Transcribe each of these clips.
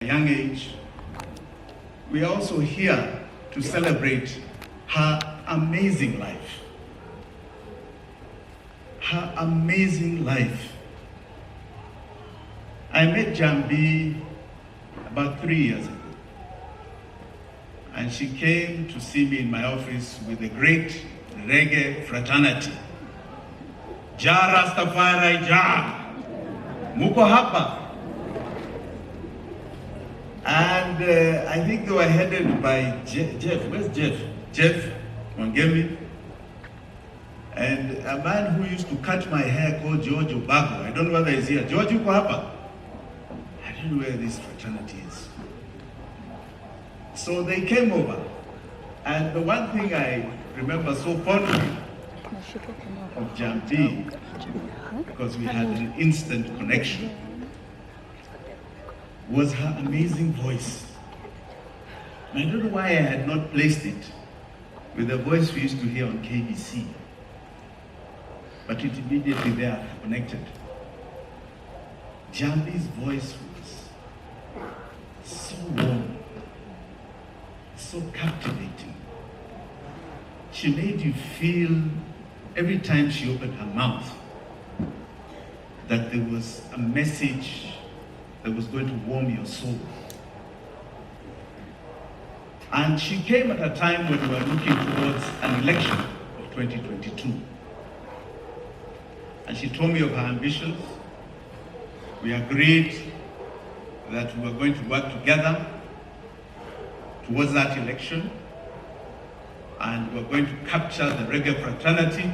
Young age, we are also here to celebrate her amazing life. Her amazing life. I met Njambi about 3 years ago, and she came to see me in my office with a great reggae fraternity. Ja Rastafari Ja, Muko Hapa. And I think they were headed by Jeff. Where's Jeff? Jeff Njambi. And a man who used to cut my hair called George Obago. I don't know whether he's here. George uko hapa? I don't know where this fraternity is. So they came over. And the one thing I remember so fondly of Njambi, because we had an instant connection, was her amazing voice. And I don't know why I had not placed it with the voice we used to hear on KBC, but it immediately there connected. Njambi's voice was so warm, so captivating. She made you feel every time she opened her mouth that there was a message that was going to warm your soul. And she came at a time when we were looking towards an election of 2022. And she told me of her ambitions. We agreed that we were going to work together towards that election, and we were going to capture the reggae fraternity.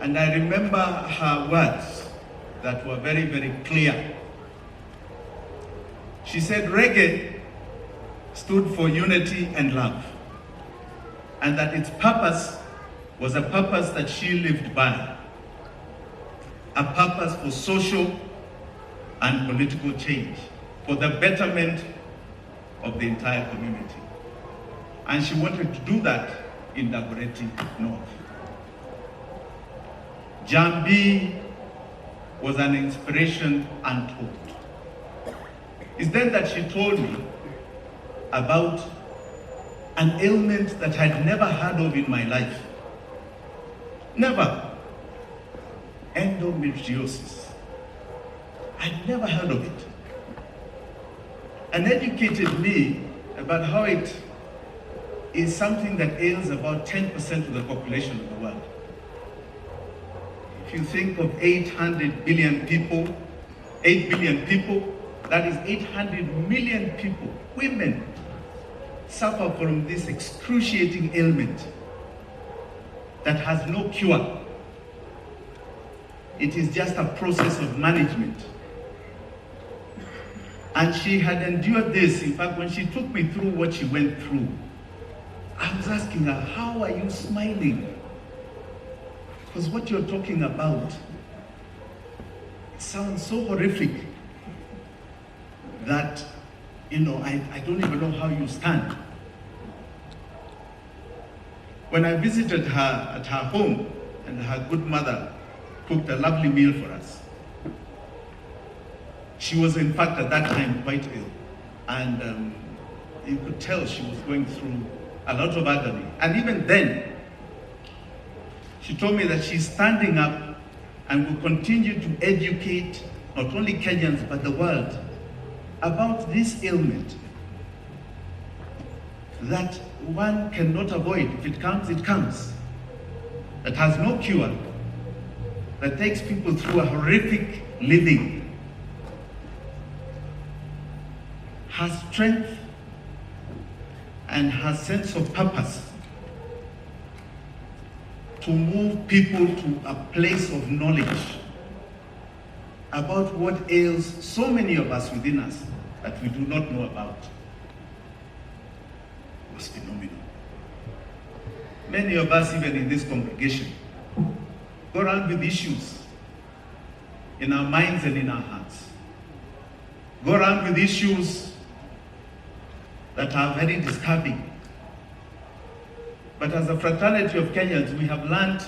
And I remember her words that were very, very clear. She said reggae stood for unity and love, and that its purpose was a purpose that she lived by, a purpose for social and political change, for the betterment of the entire community. And she wanted to do that in Dagoretti North. Njambi was an inspiration untold. It's then that she told me about an ailment that I'd never heard of in my life. Never. Endometriosis. I'd never heard of it. And educated me about how it is something that ails about 10% of the population of the world. If you think of 800 billion people, 8 billion people, that is 800 million people, women, suffer from this excruciating ailment that has no cure. It is just a process of management. And she had endured this. In fact, when she took me through what she went through, I was asking her, how are you smiling? Because what you're talking about sounds so horrific that, I don't even know how you stand. When I visited her at her home, and her good mother cooked a lovely meal for us, she was in fact at that time quite ill. And you could tell she was going through a lot of agony. And even then, she told me that she's standing up and will continue to educate not only Kenyans but the world about this ailment that one cannot avoid. If it comes, it comes. That has no cure, that takes people through a horrific living. Her strength and her sense of purpose to move people to a place of knowledge about what ails so many of us within us that we do not know about was phenomenal. Many of us, even in this congregation, go around with issues in our minds and in our hearts. Go around with issues that are very disturbing. But as a fraternity of Kenyans, we have learned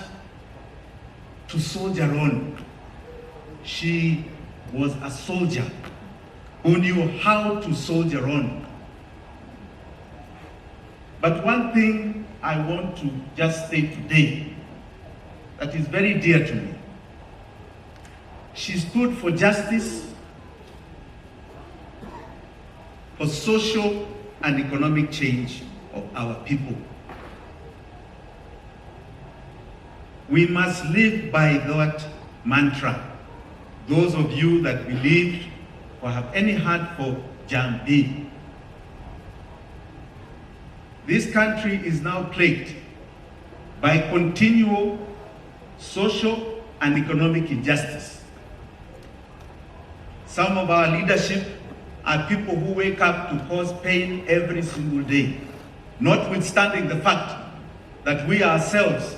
to soldier on. She was a soldier who knew how to soldier on. But one thing I want to just say today that is very dear to me. She stood for justice, for social and economic change of our people. We must live by that mantra. Those of you that believe or have any heart for Njambi, this country is now plagued by continual social and economic injustice. Some of our leadership are people who wake up to cause pain every single day, notwithstanding the fact that we ourselves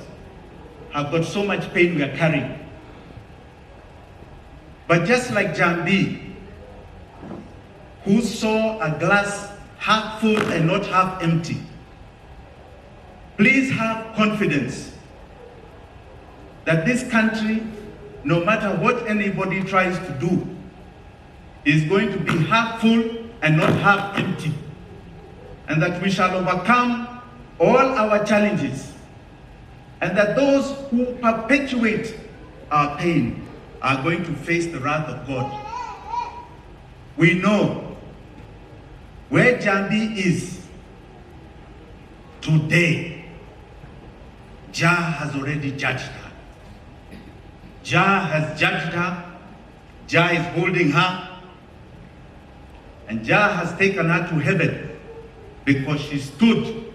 have got so much pain we are carrying. But just like Njambi, who saw a glass half full and not half empty, please have confidence that this country, no matter what anybody tries to do, is going to be half full and not half empty, and that we shall overcome all our challenges, and that those who perpetuate our pain are going to face the wrath of God. We know where Njambi is today, Jah has already judged her. Jah has judged her. Jah is holding her. And Jah has taken her to heaven because she stood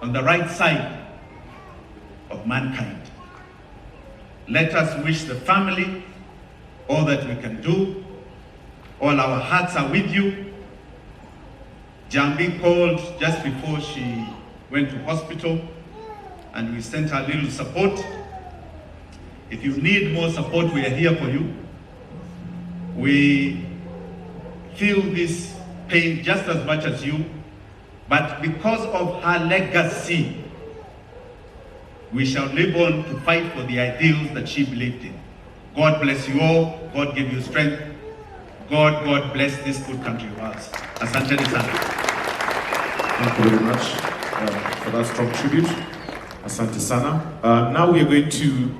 on the right side of mankind. Let us wish the family all that we can do. All our hearts are with you. Njambi called just before she went to hospital, and we sent her a little support. If you need more support, we are here for you. We feel this pain just as much as you, but because of her legacy, we shall live on to fight for the ideals that she believed in. God bless you all. God give you strength. God bless this good country of ours. Asante sana. Thank you very much for that strong tribute. Asante sana. Now we are going to